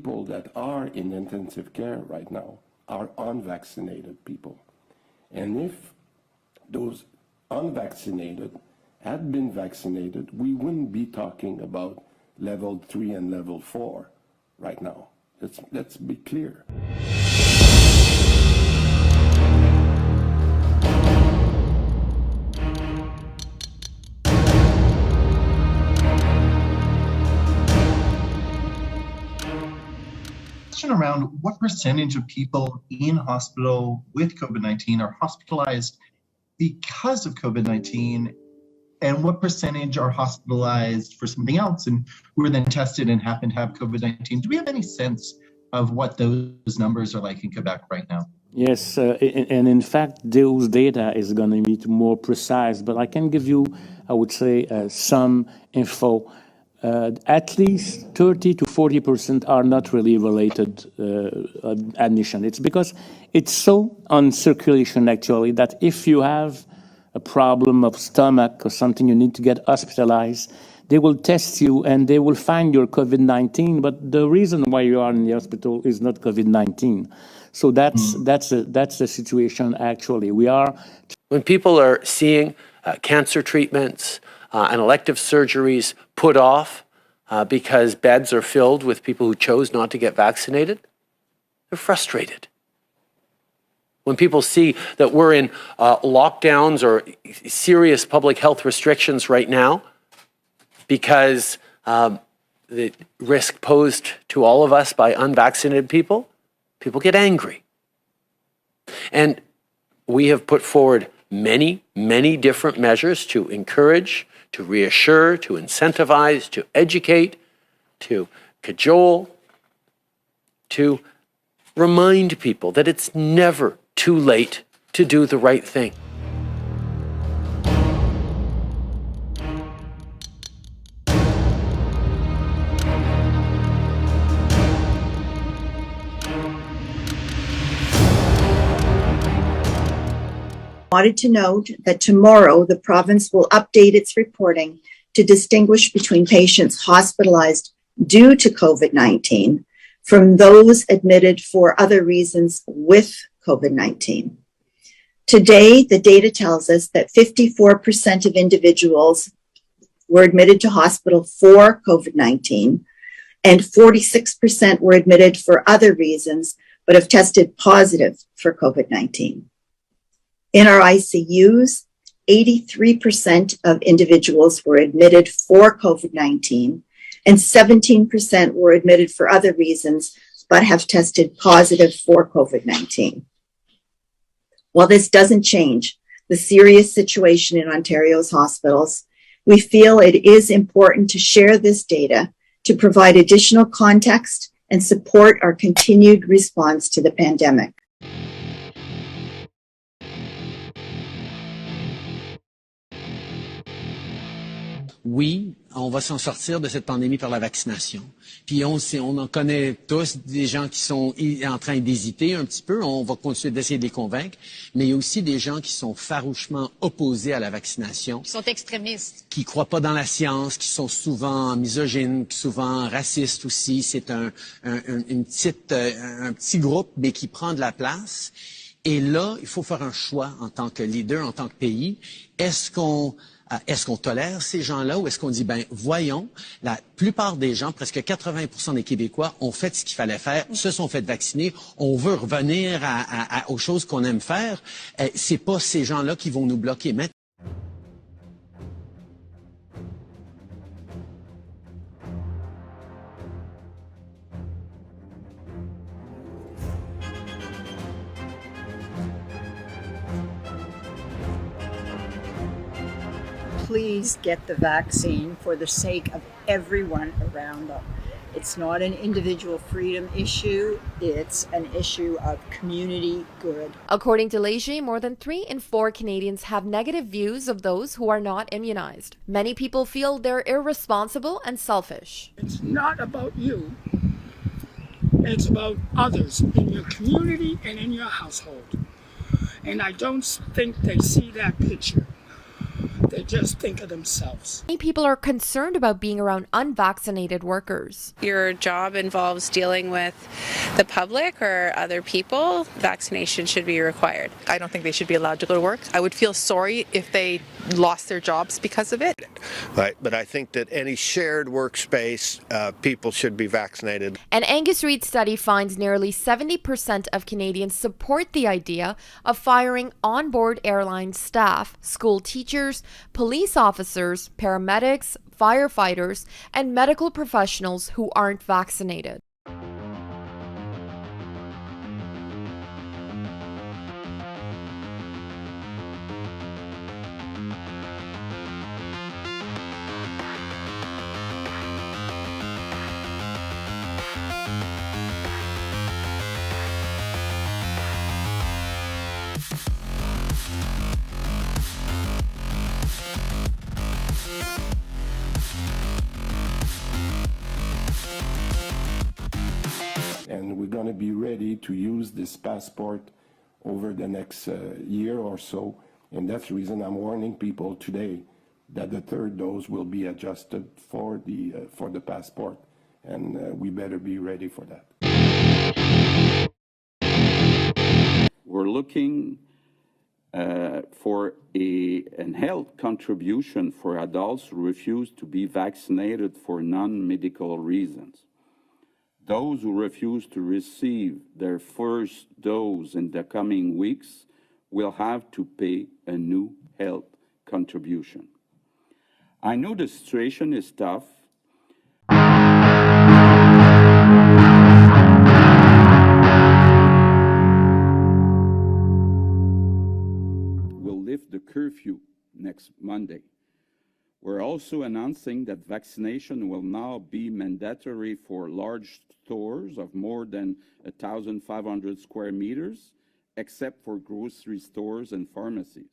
People that are in intensive care right now are unvaccinated people. And if those unvaccinated had been vaccinated, we wouldn't be talking about level 3 and level 4 right now. Let's be clear. Around what percentage of people in hospital with COVID-19 are hospitalized because of COVID-19, and what percentage are hospitalized for something else and who are then tested and happen to have COVID-19? Do we have any sense of what those numbers are like in Quebec right now? Yes, and in fact, those data is going to be more precise, but I can give you, I would say, some info. At least 30 to 40% are not really related admission. It's because it's so on circulation, actually, that if you have a problem of stomach or something, you need to get hospitalized, they will test you and they will find your COVID-19, but the reason why you are in the hospital is not COVID-19. So that's the situation, actually. When people are seeing cancer treatments, and elective surgeries put off because beds are filled with people who chose not to get vaccinated, they're frustrated. When people see that we're in lockdowns or serious public health restrictions right now because the risk posed to all of us by unvaccinated people, people get angry. And we have put forward many, many different measures to encourage, to reassure, to incentivize, to educate, to cajole, to remind people that it's never too late to do the right thing. Wanted to note that tomorrow the province will update its reporting to distinguish between patients hospitalized due to COVID-19 from those admitted for other reasons with COVID-19. Today, the data tells us that 54% of individuals were admitted to hospital for COVID-19 and 46% were admitted for other reasons but have tested positive for COVID-19. In our ICUs, 83% of individuals were admitted for COVID-19 and 17% were admitted for other reasons but have tested positive for COVID-19. While this doesn't change the serious situation in Ontario's hospitals, we feel it is important to share this data to provide additional context and support our continued response to the pandemic. Oui, on va s'en sortir de cette pandémie par la vaccination. Puis on en connaît tous des gens qui sont en train d'hésiter un petit peu. On va continuer d'essayer de les convaincre. Mais il y a aussi des gens qui sont farouchement opposés à la vaccination. Qui sont extrémistes. Qui croient pas dans la science, qui sont souvent misogynes, souvent racistes aussi. C'est un petit groupe, mais qui prend de la place. Et là, il faut faire un choix en tant que leader, en tant que pays. Est-ce qu'on tolère ces gens-là ou est-ce qu'on dit, ben voyons, la plupart des gens, presque 80% des Québécois ont fait ce qu'il fallait faire, se sont fait vacciner, on veut revenir aux choses qu'on aime faire. C'est pas ces gens-là qui vont nous bloquer maintenant. Please get the vaccine for the sake of everyone around them. It's not an individual freedom issue, it's an issue of community good. According to Léger, more than 3 in 4 Canadians have negative views of those who are not immunized. Many people feel they're irresponsible and selfish. It's not about you, it's about others in your community and in your household. And I don't think they see that picture. They just think of themselves. Many people are concerned about being around unvaccinated workers. Your job involves dealing with the public or other people. Vaccination should be required. I don't think they should be allowed to go to work. I would feel sorry if they lost their jobs because of it. Right, but I think that any shared workspace, people should be vaccinated. An Angus Reid study finds nearly 70% of Canadians support the idea of firing onboard airline staff, school teachers, police officers, paramedics, firefighters, and medical professionals who aren't vaccinated. And we're going to be ready to use this passport over the next year or so. And that's the reason I'm warning people today that the third dose will be adjusted for the passport. And we better be ready for that. We're looking for an health contribution for adults who refuse to be vaccinated for non-medical reasons. Those who refuse to receive their first dose in the coming weeks will have to pay a new health contribution. I know the situation is tough. We'll lift the curfew next Monday. We're also announcing that vaccination will now be mandatory for large stores of more than 1,500 square meters, except for grocery stores and pharmacies.